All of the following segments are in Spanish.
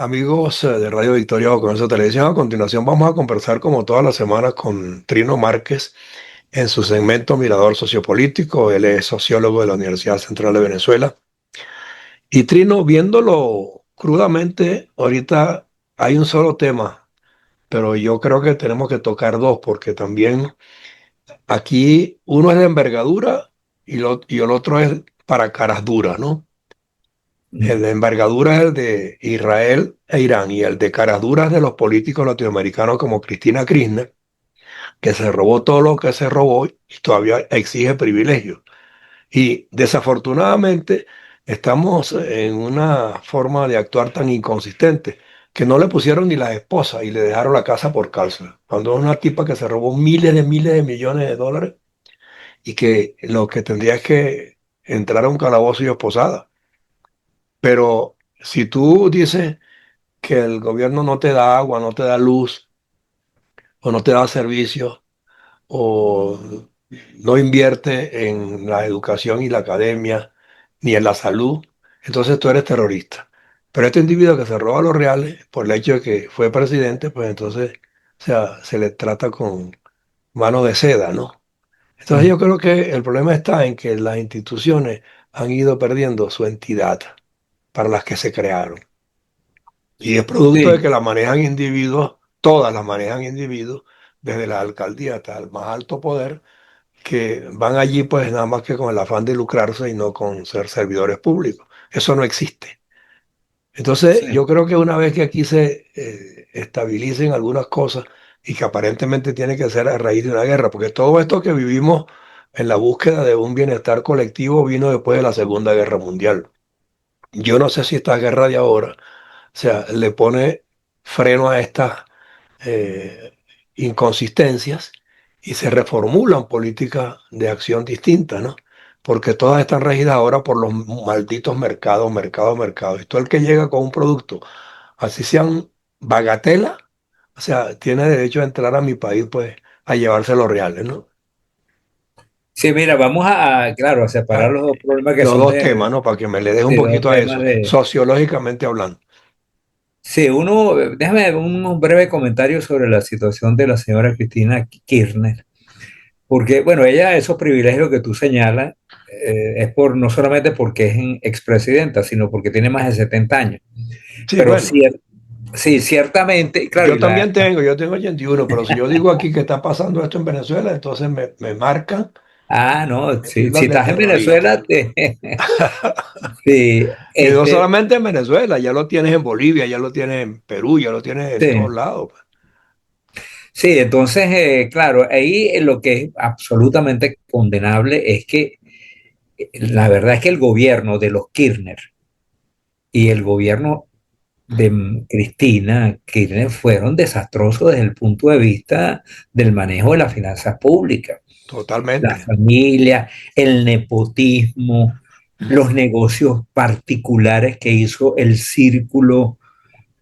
Amigos de Radio Victoria o con esa televisión, a continuación vamos a conversar como todas las semanas con Trino Márquez en su segmento Mirador Sociopolítico. Él es sociólogo de la Universidad Central de Venezuela. Y Trino, viéndolo crudamente, ahorita hay un solo tema, pero yo creo que tenemos que tocar dos, porque también aquí uno es de envergadura y el otro es para caras duras, ¿no? El Mm. de envergadura es el de Israel e Irán y el de caras duras de los políticos latinoamericanos como Cristina Kirchner, que se robó todo lo que se robó y todavía exige privilegios. Y desafortunadamente estamos en una forma de actuar tan inconsistente que no le pusieron ni la esposa y le dejaron la casa por cárcel. Cuando es una tipa que se robó miles de millones de dólares y que lo que tendría es que entrar a un calabozo y esposada. Pero si tú dices que el gobierno no te da agua, no te da luz, o no te da servicios, o no invierte en la educación y la academia, ni en la salud, entonces tú eres terrorista. Pero este individuo que se roba los reales por el hecho de que fue presidente, pues entonces, o sea, se le trata con mano de seda, ¿no? Entonces Mm. yo creo que el problema está en que las instituciones han ido perdiendo su entidad para las que se crearon. Y es producto de Sí, que la manejan individuos, todas las manejan individuos, desde la alcaldía hasta el más alto poder, que van allí pues nada más que con el afán de lucrarse y no con ser servidores públicos. Eso no existe. Entonces sí, yo creo que una vez que aquí se estabilicen algunas cosas y que aparentemente tiene que ser a raíz de una guerra, porque todo esto que vivimos en la búsqueda de un bienestar colectivo vino después de la Segunda Guerra Mundial. Yo no sé si esta guerra de ahora, o sea, le pone freno a estas eh, inconsistencias y se reformulan políticas de acción distintas, ¿no? Porque todas están regidas ahora por los malditos mercados. Y todo el que llega con un producto, así sean bagatela, o sea, tiene derecho a entrar a mi país, pues, a llevarse los reales, ¿no? sí, mira, vamos a, claro, a separar Ah, los dos problemas que los son dos temas, ¿no? Para que me le deje un de dos poquito a temas eso, sociológicamente hablando. Sí, déjame un breve comentario sobre la situación de la señora Cristina Kirchner, porque, bueno, ella, esos privilegios que tú señalas, es no solamente porque es expresidenta, sino porque tiene más de 70 años. Sí, Pero bueno. sí, ciertamente, claro, Yo también tengo, yo tengo 81, pero si yo digo aquí que está pasando esto en Venezuela, entonces me marcan, no, me si tildan de estás en terrorista. Venezuela, sí, Y no solamente en Venezuela, ya lo tienes en Bolivia, ya lo tienes en Perú, ya lo tienes en todos sí, lados, pues. sí, entonces, claro, ahí lo que es absolutamente condenable es que la verdad es que el gobierno de los Kirchner y el gobierno de Cristina Kirchner fueron desastrosos desde el punto de vista del manejo de las finanzas públicas, la Totalmente. familia, el nepotismo, los negocios particulares que hizo el círculo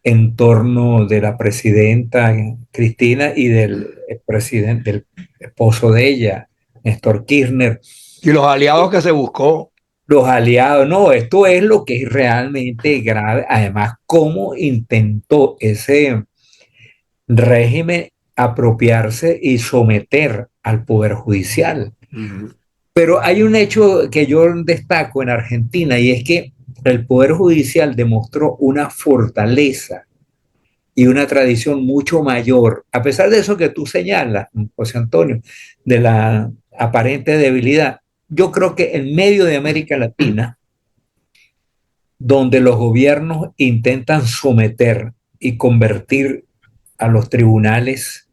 en torno de la presidenta Cristina y del presidente, del esposo de ella, Néstor Kirchner. Y los aliados que se buscó, Los aliados, no, esto es lo que es realmente grave. Además, cómo intentó ese régimen apropiarse y someter al Poder Judicial. ujú, Pero hay un hecho que yo destaco en Argentina y es que el Poder Judicial demostró una fortaleza y una tradición mucho mayor, a pesar de eso que tú señalas, José Antonio, de la aparente debilidad. Yo creo que en medio de América Latina, donde los gobiernos intentan someter y convertir a los tribunales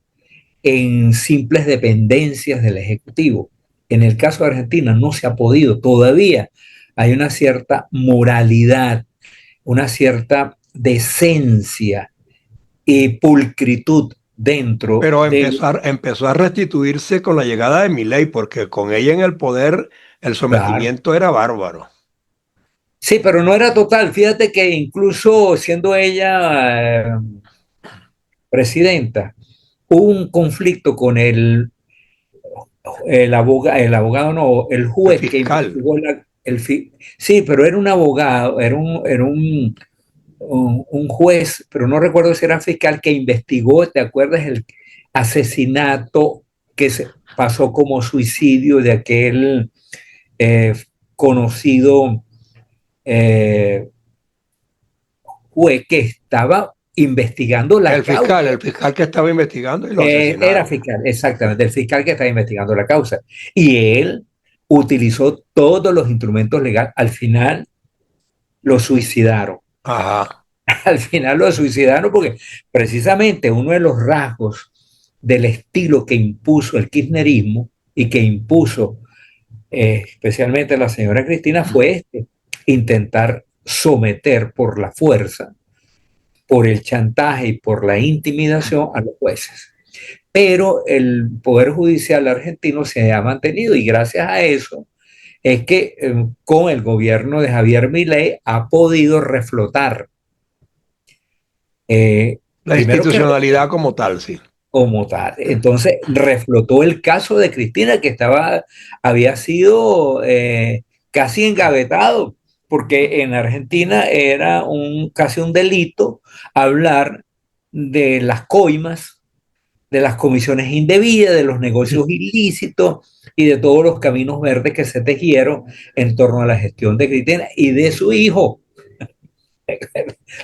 en simples dependencias del Ejecutivo. En el caso de Argentina no se ha podido todavía. Hay una cierta moralidad, una cierta decencia y pulcritud dentro pero del... empezó a restituirse con la llegada de Milei, porque con ella en el poder el Claro. sometimiento era bárbaro. Sí, pero no era total. Fíjate que incluso siendo ella presidenta, hubo un conflicto con el abogado no, el El juez que fiscal. investigó sí, pero era un abogado, era un un juez, pero no recuerdo si era fiscal, que investigó, ¿te acuerdas? El asesinato que se pasó como suicidio de aquel conocido eh, juez que estaba investigando la causa. El fiscal que estaba investigando y lo Era asesinaron. fiscal, exactamente, el fiscal que estaba investigando la causa. Y él utilizó todos los instrumentos legales. Al final lo suicidaron. Ajá. Al final lo suicidaron porque precisamente uno de los rasgos del estilo que impuso el kirchnerismo y que impuso especialmente la señora Cristina fue intentar someter por la fuerza, por el chantaje y por la intimidación a los jueces. Pero el Poder Judicial argentino se ha mantenido y gracias a eso es que con el gobierno de Javier Milei ha podido reflotar. La Primero que institucionalidad como tal, sí. como tal. Entonces reflotó el caso de Cristina que había sido casi engavetado, porque en Argentina era casi un delito hablar de las coimas, de las comisiones indebidas, de los negocios ilícitos y de todos los caminos verdes que se tejieron en torno a la gestión de Cristina y de su hijo,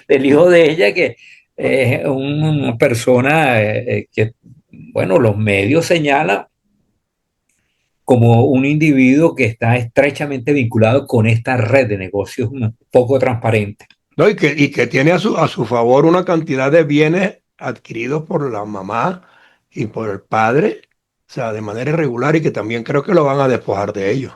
del hijo de ella, que es una persona que, bueno, los medios señalan como un individuo que está estrechamente vinculado con esta red de negocios poco transparente. ¿No? Y que tiene a su favor una cantidad de bienes adquiridos por la mamá y por el padre, o sea, de manera irregular y que también creo que lo van a despojar de ellos.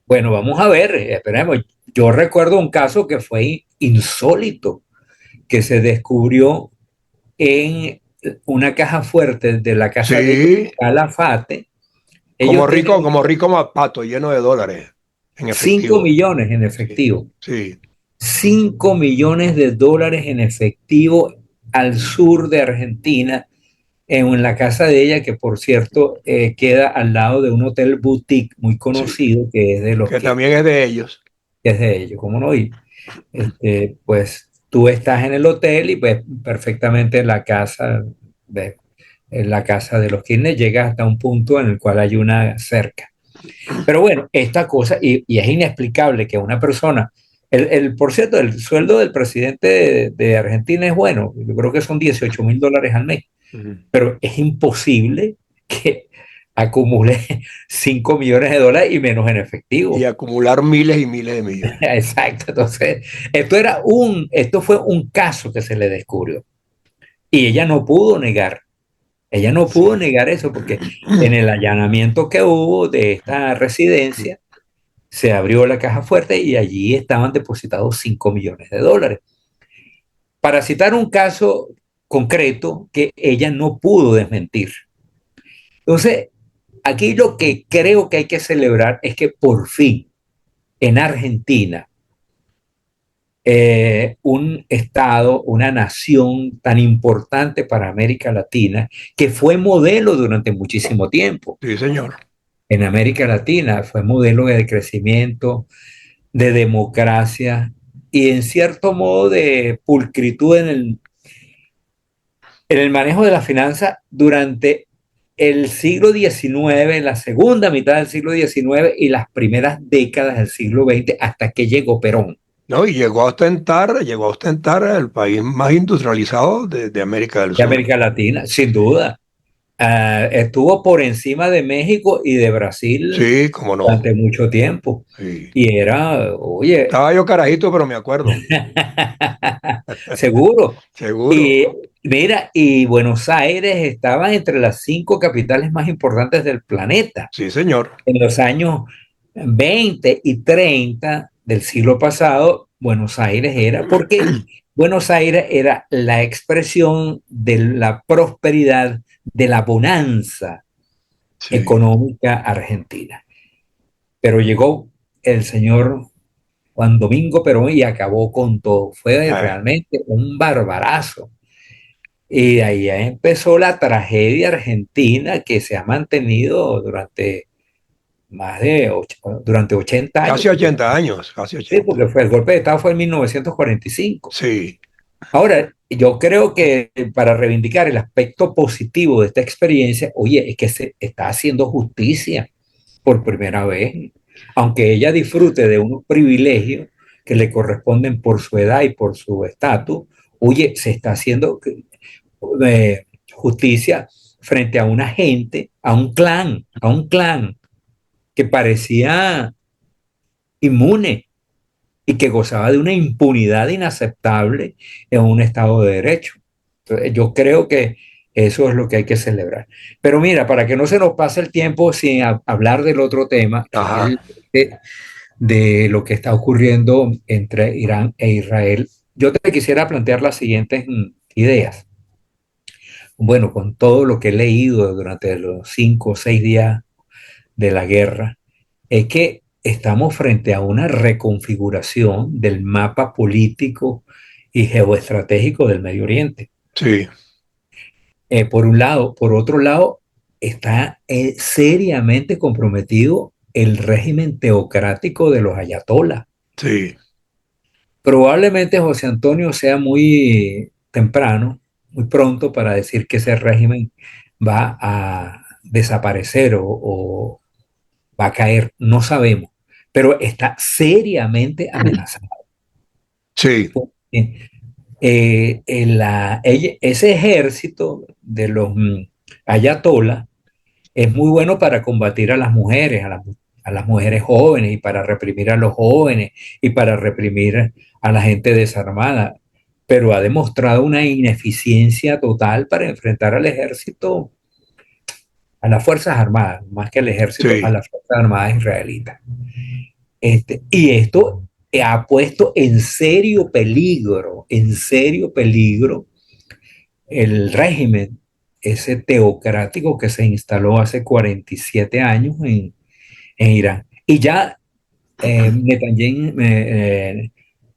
Bueno, vamos a ver, esperemos. Yo recuerdo un caso que fue insólito, que se descubrió en una caja fuerte de la casa de ellos, Sí, Calafate. Ellos como tenían rico Mapato, lleno de dólares en 5 efectivo. millones en Sí, efectivo. sí, 5 millones de dólares en efectivo al sur de Argentina, en la casa de ella, que por cierto queda al lado de un hotel boutique muy sí, conocido, que es de los que también es de ellos. que es de ellos, ¿cómo no? Y pues tú estás en el hotel y pues perfectamente de, en la casa de los Kirchner llegas hasta un punto en el cual hay una cerca. Pero bueno, esta cosa, y es inexplicable que una persona, por cierto, el sueldo del presidente de Argentina es bueno, yo creo que son $18,000 al mes, Ujú. pero es imposible que acumule $5 millones y menos en Y efectivo. acumular miles y miles de millones. Exacto, entonces, esto fue un caso que se le descubrió y ella no pudo Sí. negar eso porque en el allanamiento que hubo de esta residencia, se abrió la caja fuerte y allí estaban depositados $5 millones. Para citar un caso concreto que ella no pudo desmentir. Entonces, aquí lo que creo que hay que celebrar es que por fin en Argentina, un estado, una nación tan importante para América Latina, que fue modelo durante muchísimo tiempo. Sí, señor. En América Latina fue modelo de crecimiento, de democracia y en cierto modo de pulcritud en el manejo de la finanza durante el siglo XIX, en la segunda mitad del siglo XIX y las primeras décadas del siglo XX hasta que llegó Perón. ¿No? Y llegó a ostentar el país más industrializado de América del De Sur. América Latina, sin duda. Estuvo por encima de México y de Brasil Sí, cómo no. durante mucho tiempo. Sí. Y era, oye, Estaba yo carajito, pero me acuerdo. seguro. Seguro. Y mira, y Buenos Aires estaba entre las 5 capitales más importantes del planeta Sí, señor. en los años 20 y 30 del siglo pasado. Buenos Aires era, porque Buenos Aires era la expresión de la prosperidad, de la bonanza Sí. económica argentina. Pero llegó el señor Juan Domingo Perón y acabó con todo. Fue Eh, realmente un barbarazo. Y ahí empezó la tragedia argentina que se ha mantenido durante durante 80 años, Casi 80 años, casi sí, 80. porque el golpe de Estado fue en 1945. Sí, Ahora, yo creo que para reivindicar el aspecto positivo de esta experiencia, oye, es que se está haciendo justicia por primera vez, aunque ella disfrute de unos privilegios que le corresponden por su edad y por su estatus, oye, se está haciendo justicia frente a una gente, a un clan que parecía inmune y que gozaba de una impunidad inaceptable en un Estado de Derecho. Entonces, yo creo que eso es lo que hay que celebrar. Pero mira, para que no se nos pase el tiempo sin hablar del otro tema, que es ajá, de lo que está ocurriendo entre Irán e Israel, yo te quisiera plantear las siguientes ideas. Bueno, con todo lo que he leído durante los 5 o 6 días de la guerra, es que estamos frente a una reconfiguración del mapa político y geoestratégico del Medio Oriente. sí, Por un lado, por otro lado, está seriamente comprometido el régimen teocrático de los ayatolás. sí. Probablemente José Antonio sea muy temprano, muy pronto para decir que ese régimen va a desaparecer o va a caer, no sabemos, pero está seriamente amenazado. Sí, Ese ejército de los ayatolás es muy bueno para combatir a las mujeres, a las mujeres jóvenes y para reprimir a los jóvenes y para reprimir a la gente desarmada, pero ha demostrado una ineficiencia total para enfrentar al ejército, a las Fuerzas Armadas, más que al ejército, a sí. las Fuerzas Armadas israelitas. Y esto ha puesto en serio peligro el régimen, ese teocrático que se instaló hace 47 años en Irán. Y ya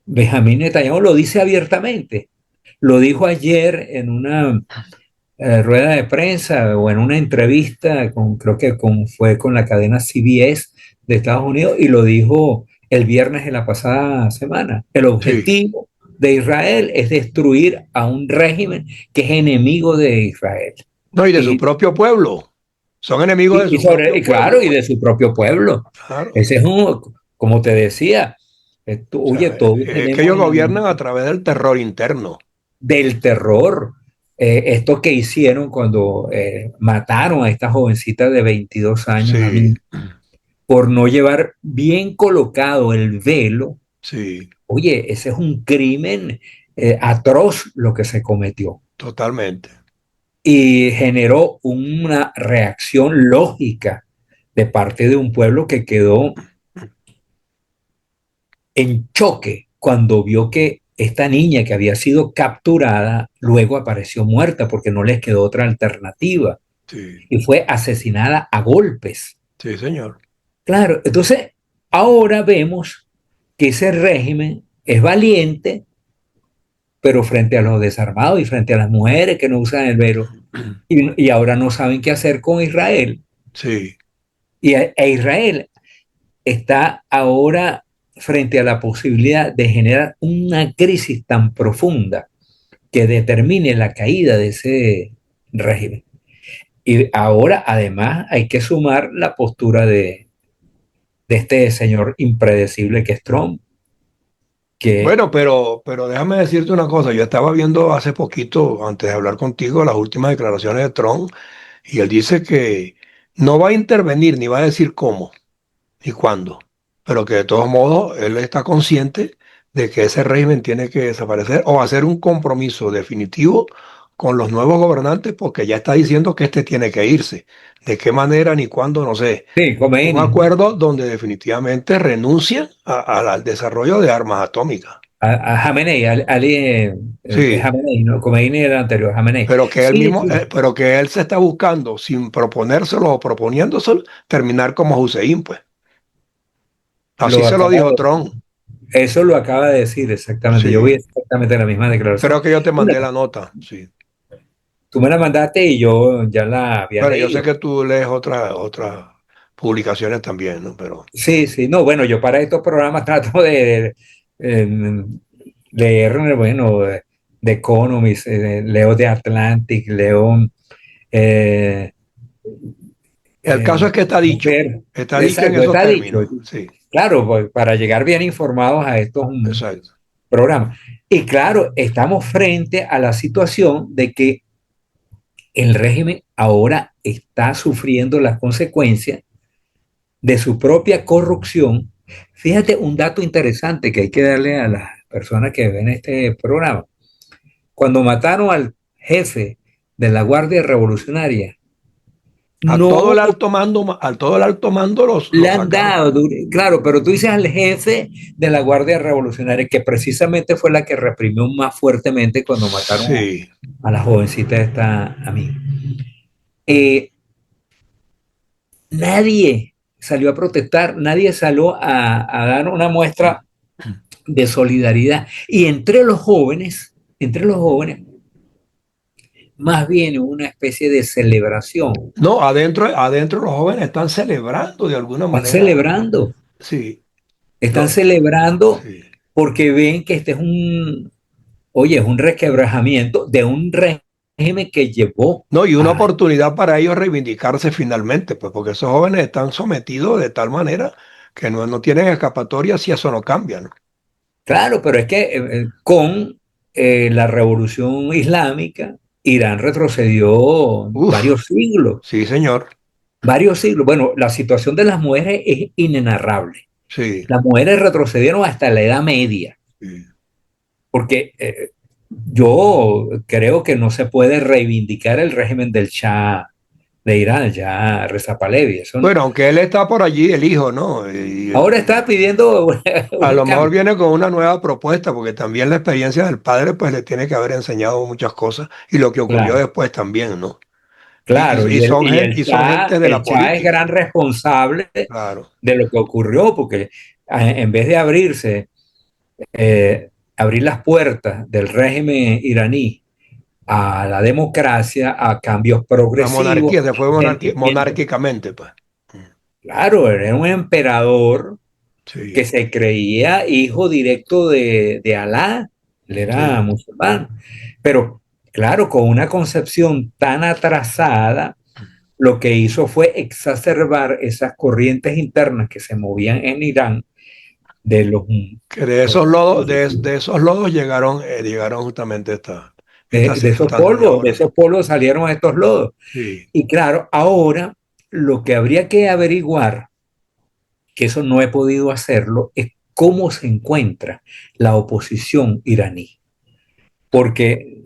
Benjamín Netanyahu lo dice abiertamente. Lo dijo ayer en una rueda de prensa o en una entrevista, creo que fue con la cadena CBS de Estados Unidos, y lo dijo el viernes de la pasada semana. El Sí. objetivo de Israel es destruir a un régimen que es enemigo de Israel. No, y de su Y, propio pueblo. Son enemigos de su propio y claro, pueblo. y de su propio pueblo. Claro. Ese es como te decía, O oye, sea, todos es que tenemos ellos en la gobiernan a mente través del terror interno. del terror. Esto que hicieron cuando mataron a esta jovencita de 22 años a Sí, mí, por no llevar bien colocado el velo, sí, oye, ese es un crimen atroz lo que se cometió. totalmente. Y generó una reacción lógica de parte de un pueblo que quedó en choque cuando vio que esta niña que había sido capturada luego apareció muerta porque no les quedó otra alternativa Sí, y fue asesinada a golpes. sí, señor. Claro, entonces ahora vemos que ese régimen es valiente, pero frente a los desarmados y frente a las mujeres que no usan el velo, y ahora no saben qué hacer con Israel. Sí, Israel está ahora frente a la posibilidad de generar una crisis tan profunda que determine la caída de ese régimen. Y ahora además hay que sumar la postura de este señor impredecible que es Trump, que bueno, pero déjame decirte una cosa. Yo estaba viendo hace poquito, antes de hablar contigo, las últimas declaraciones de Trump y él dice que no va a intervenir ni va a decir cómo ni cuándo, pero que de todos modos él está consciente de que ese régimen tiene que desaparecer o hacer un compromiso definitivo con los nuevos gobernantes porque ya está diciendo que este tiene que irse. De qué manera ni cuándo, no sé. sí, Un Khomeini, acuerdo donde definitivamente renuncian al desarrollo de armas atómicas. a Jamenei, Ali, Sí, Jamenei, no, Khomeini era el anterior, Jamenei. pero que él Sí, mismo, sí, pero que él se está buscando, sin proponérselo o proponiéndoselo, terminar como Hussein, pues. Así lo se lo acaba dijo Trump. eso lo acaba de decir exactamente. Yo vi Sí, exactamente la misma declaración. creo que yo te Mira, mandé la nota, sí. tú me la mandaste y yo ya la había Bueno, yo sé leído. que tú lees otra publicaciones también, ¿no? Pero Sí, sí, no, bueno, yo para estos programas trato de leer, bueno, de Economist, leo de Atlantic, leo eh, el caso es que ver, está dicho en exacto, esos está dicho. términos, sí, Claro, pues, para llegar bien informados a estos exacto. programas. Y claro, estamos frente a la situación de que el régimen ahora está sufriendo las consecuencias de su propia corrupción. Fíjate un dato interesante que hay que darle a las personas que ven este programa. Cuando mataron al jefe de la Guardia Revolucionaria, no A todo el alto mando le lo han sacaron. dado, claro, pero tú dices al jefe de la Guardia Revolucionaria, que precisamente fue la que reprimió más fuertemente cuando mataron Sí. a la jovencita esta amiga. Eh, Nadie salió a protestar, nadie salió a dar una muestra de solidaridad. Y entre los jóvenes, más bien una especie de celebración. No, adentro los jóvenes están celebrando de alguna Están manera. celebrando, Sí, están lo, celebrando sí. porque ven que este es un, oye, es un resquebrajamiento de un régimen que llevó No, y una a, oportunidad para ellos reivindicarse finalmente, pues porque esos jóvenes están sometidos de tal manera que no tienen escapatoria si eso no cambia, ¿no? claro, pero es que con la revolución islámica, Irán retrocedió Uf, sí, señor. varios siglos. Bueno, la situación de las mujeres es inenarrable. Sí, Las mujeres retrocedieron hasta la Edad Media, sí. porque yo creo que no se puede reivindicar el régimen del Shah de Irán, ya Reza Pahlavi. Bueno, aunque él está por allí, el hijo, ¿no? Ahora está pidiendo A un lo mejor cambio. viene con una nueva propuesta, porque también la experiencia del padre, pues le tiene que haber enseñado muchas cosas y lo que ocurrió Claro, después también, ¿no? claro. Y son gente de la El Shah es política, gran responsable claro. de lo que ocurrió, porque en vez de eh, abrir las puertas del régimen iraní a la democracia, a cambios La progresivos, monarquía se fue entendiendo, monárquicamente, pues. claro, era un emperador que Sí, se creía hijo directo de Alá, él era sí. musulmán, pero claro, con una concepción tan atrasada, lo que hizo fue exacerbar esas corrientes internas que se movían en Irán de los, Que de esos lodos, de esos lodos llegaron justamente estas circunstancias de de ahora. esos polvos salieron estos lodos. Sí. Y claro, ahora lo que habría que averiguar, que eso no he podido hacerlo, es cómo se encuentra la oposición iraní. Porque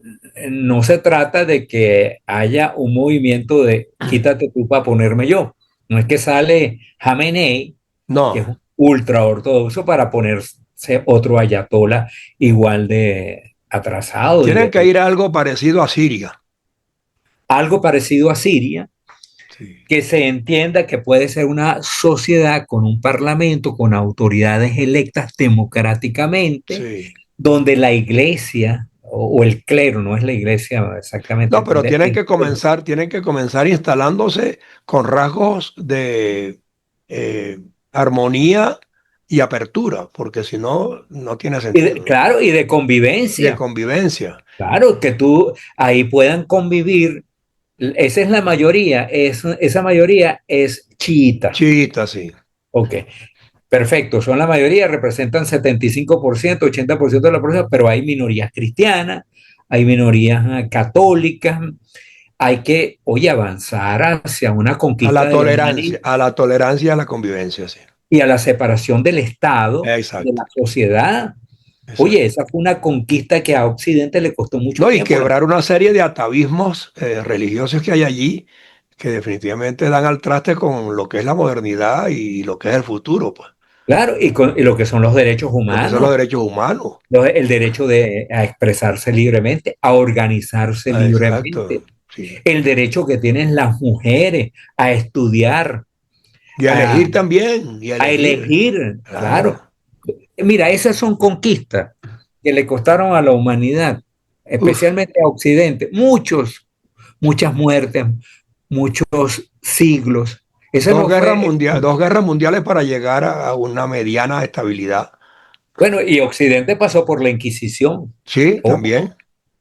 no se trata de que haya un movimiento de quítate tú para ponerme yo. No es que sale Jamenei, que No, es un ultra ortodoxo, para ponerse otro ayatola igual de atrasado tienen que ir a algo parecido a Siria. algo parecido a Siria, Sí, que se entienda que puede ser una sociedad con un parlamento, con autoridades electas democráticamente, sí. donde la iglesia o el clero, no es la iglesia exactamente, No, pero entender, tienen que comenzar instalándose con rasgos de eh, armonía y apertura, porque si no, no tiene sentido, ¿no? claro, y de Y de convivencia, convivencia. claro, que tú ahí puedan convivir, esa es la mayoría, esa mayoría es chiita, Chiita, sí. ok. Perfecto, son la mayoría, representan 75%, 80% de la población, pero hay minorías cristianas, hay minorías católicas, hay que, oye, avanzar hacia una conquista de la humanidad A la tolerancia y a la convivencia, sí. y a la separación del Estado, de Exacto, la sociedad. Oye, exacto. esa fue una conquista que a Occidente le costó mucho No, y tiempo. quebrar una serie de atavismos religiosos que hay allí, que definitivamente dan al traste con lo que es la modernidad y lo que es el futuro, pues. Claro, y lo que son los derechos Lo que son los humanos, derechos humanos. el derecho a expresarse libremente, a organizarse Ah, exacto, libremente, sí. el derecho que tienen las mujeres a estudiar, Y a a, elegir también, y a a elegir. elegir, claro. Claro. Mira, esas son conquistas que le costaron a la humanidad, Uf, especialmente a Occidente, muchas muertes, muchos siglos. Ese no fue, Dos guerras mundiales para llegar a una mediana estabilidad. bueno, y Occidente pasó por la Inquisición. Sí, Ojo, también.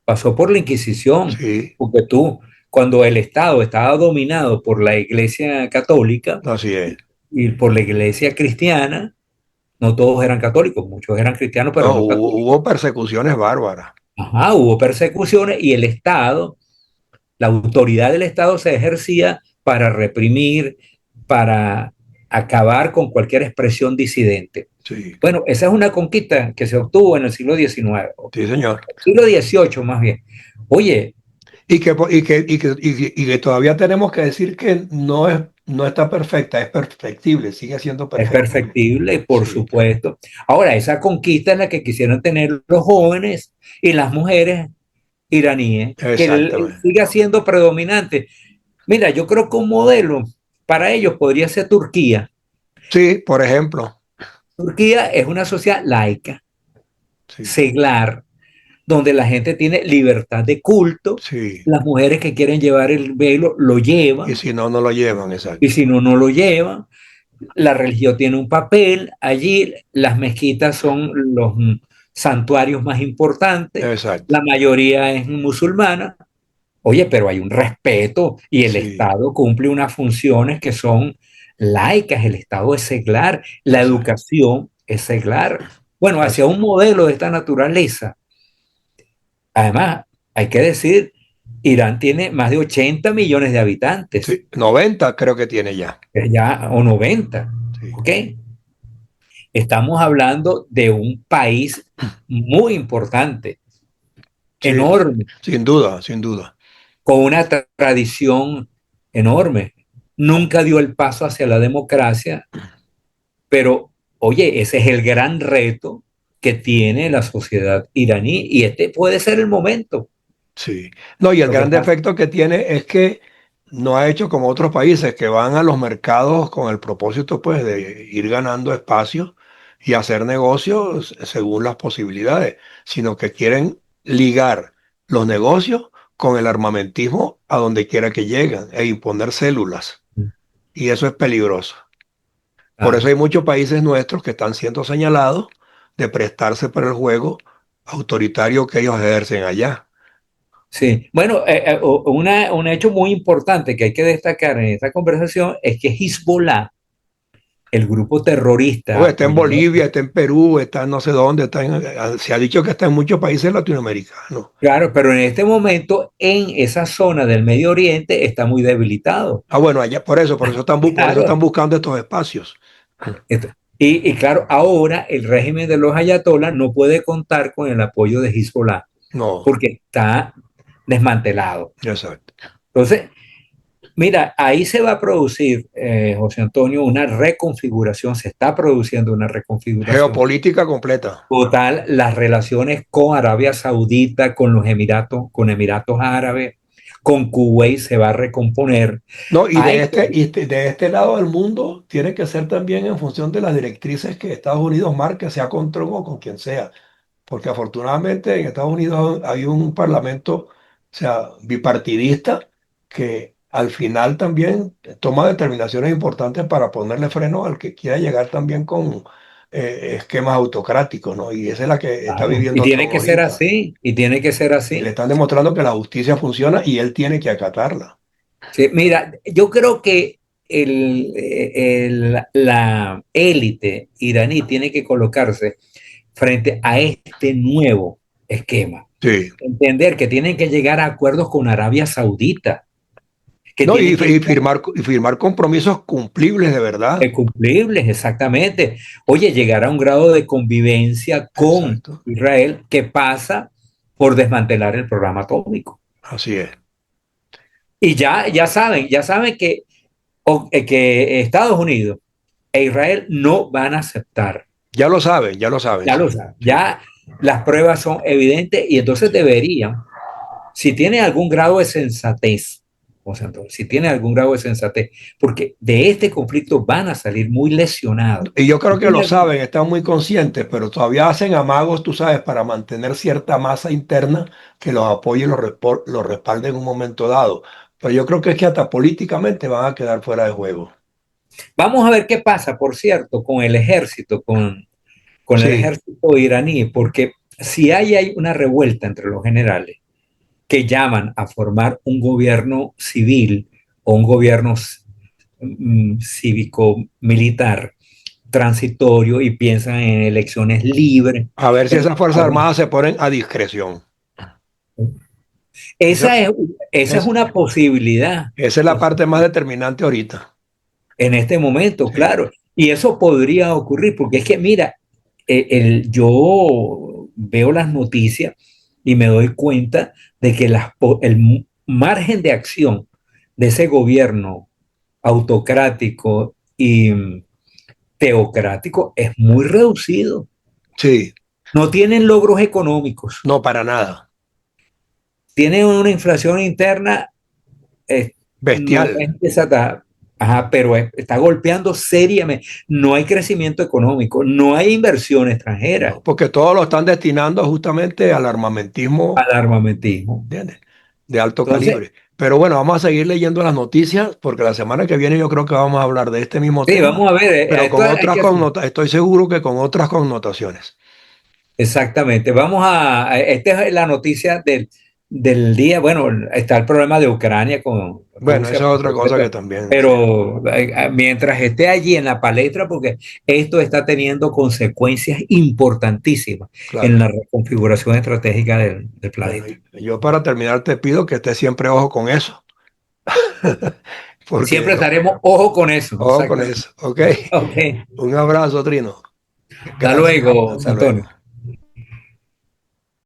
pasó por la Inquisición, Sí, porque tú, cuando el Estado estaba dominado por la Iglesia Católica así es. y por la Iglesia Cristiana, no todos eran católicos, muchos eran cristianos, pero No, no católicos. hubo persecuciones bárbaras. Ajá, hubo persecuciones y el Estado, la autoridad del Estado se ejercía para reprimir, para acabar con cualquier expresión disidente. Sí, Bueno, esa es una conquista que se obtuvo en el siglo XIX, sí, señor. siglo XVIII más bien. Oye, Y que todavía tenemos que decir que no está perfecta, es perfectible, sigue siendo es perfectible. perfectible, por Sí, supuesto. Ahora, esa conquista es la que quisieron tener los jóvenes y las mujeres iraníes, que exactamente. siga siendo predominante. Mira, yo creo que un modelo para ellos podría ser Turquía. Sí, por ejemplo. Turquía es una sociedad laica, Sí, seglar, donde la gente tiene libertad de culto, sí. las mujeres que quieren llevar el velo lo Y llevan, si no, no lo llevan, y exacto. si no, no lo llevan. La religión tiene un papel allí, las mezquitas son los santuarios más importantes, Exacto. la mayoría es musulmana. Oye, pero hay un respeto y el Sí, Estado cumple unas funciones que son laicas, el Estado es seglar, la exacto. educación es seglar. Bueno, hacia Así. un modelo de esta naturaleza. Además, hay que decir, Irán tiene más de 80 millones de habitantes, Sí, 90 creo que tiene ya. ya, o 90, Sí, ¿ok? Estamos hablando de un país muy importante, sí, enorme, sin duda, sin duda. con una tradición enorme. Nunca dio el paso hacia la democracia, pero oye, ese es el gran reto que tiene la sociedad iraní y este puede ser el momento. Sí. No, y el Lo que gran pasa, defecto que tiene es que no ha hecho como otros países que van a los mercados con el propósito pues de ir ganando espacio y hacer negocios según las posibilidades, sino que quieren ligar los negocios con el armamentismo a donde quiera que lleguen e imponer células. Y eso es peligroso. Por eso ah, hay muchos países nuestros que están siendo señalados de prestarse para el juego autoritario que ellos ejercen allá. sí, bueno, un hecho muy importante que hay que destacar en esta conversación es que Hezbollah, el grupo terrorista Está en apoyado, Bolivia, está en Perú, está en no sé dónde, se ha dicho que está en muchos países latinoamericanos. claro, pero en este momento en esa zona del Medio Oriente está muy debilitado. Ah, bueno, allá, por eso están Claro. buscando estos espacios. Y claro, ahora el régimen de los ayatolás no puede contar con el apoyo de Hezbollah No, porque está desmantelado. exacto. Entonces, mira, ahí se va a producir, José Antonio, una reconfiguración, se está produciendo una reconfiguración Geopolítica completa. total, las relaciones con Arabia Saudita, con los Emiratos, con Emiratos Árabes, con Kuwait se va a recomponer. No, Hay, de este lado del mundo tiene que ser también en función de las directrices que Estados Unidos marque, sea con Trump o con quien sea. Porque afortunadamente en Estados Unidos hay un parlamento, o sea, bipartidista, que al final también toma determinaciones importantes para ponerle freno al que quiera llegar también con esquemas autocráticos, ¿no? Y esa es la que está claro, y viviendo tiene Trump que ser ahorita. así, y tiene que ser Y le así. están demostrando que la justicia funciona y él tiene que acatarla. Sí, mira, yo creo que la élite iraní tiene que colocarse frente a este nuevo esquema. Sí. Entender que tienen que llegar a acuerdos con Arabia Saudita, que No, tienen que llegar y firmar compromisos cumplibles de verdad. cumplibles, exactamente. Oye, llegar a un grado de convivencia con Exacto. Israel que pasa por desmantelar el programa atómico. Así es. Y ya saben que Estados Unidos e Israel no van a aceptar. Ya lo saben, Ya sí. lo saben. Sí. Ya las pruebas son evidentes y entonces Sí. deberían, si tiene algún grado de sensatez, o sea, entonces, si tiene algún grado de sensatez, porque de este conflicto van a salir muy lesionados. Y yo Si creo que tiene lo algún- saben, están muy conscientes, pero todavía hacen amagos, tú sabes, para mantener cierta masa interna que los apoye y los respalde en un momento dado. Pero yo creo que es que hasta políticamente van a quedar fuera de juego. Vamos a ver qué pasa, por cierto, con el ejército, con el Sí, ejército iraní, porque si hay una revuelta entre los generales que llaman a formar un gobierno civil o un gobierno cívico-militar transitorio y piensan en elecciones libres. a ver si En- esas Fuerzas Armadas se ponen a discreción. Esa, esa es, esa es es, una posibilidad esa es la parte más determinante ahorita. en este momento, Sí, claro. Y eso podría ocurrir, porque es que, mira, yo veo las noticias y me doy cuenta de que el margen de acción de ese gobierno autocrático y teocrático es muy reducido. sí, No tienen logros económicos, no para nada. tienen una inflación interna, no Bestial, es desatada, ajá, pero está golpeando seriamente. No hay crecimiento económico, no hay inversión extranjera ¿no? Porque todos lo están destinando justamente al armamentismo, al armamentismo. ¿entiendes? De alto Entonces, calibre. Pero bueno, vamos a seguir leyendo las noticias porque la semana que viene yo creo que vamos a hablar de este mismo sí, tema, vamos a ver, pero esto con hay otras que hacer. connotaciones, estoy seguro que con otras connotaciones. Exactamente. Esta es la noticia del día. Bueno, está el problema de Ucrania con Bueno, Rusia, esa es por otra cosa que supuesto, también, sí, pero mientras esté allí en la palestra, porque esto está teniendo consecuencias importantísimas en claro. la reconfiguración estratégica del Bueno, planeta. yo para terminar te pido que estés siempre ojo con eso, Siempre porque estaremos ojo con eso, ojo con exactamente. eso, ¿ok? Ok, Un abrazo, Trino. hasta Gracias. luego, Hasta luego. Antonio.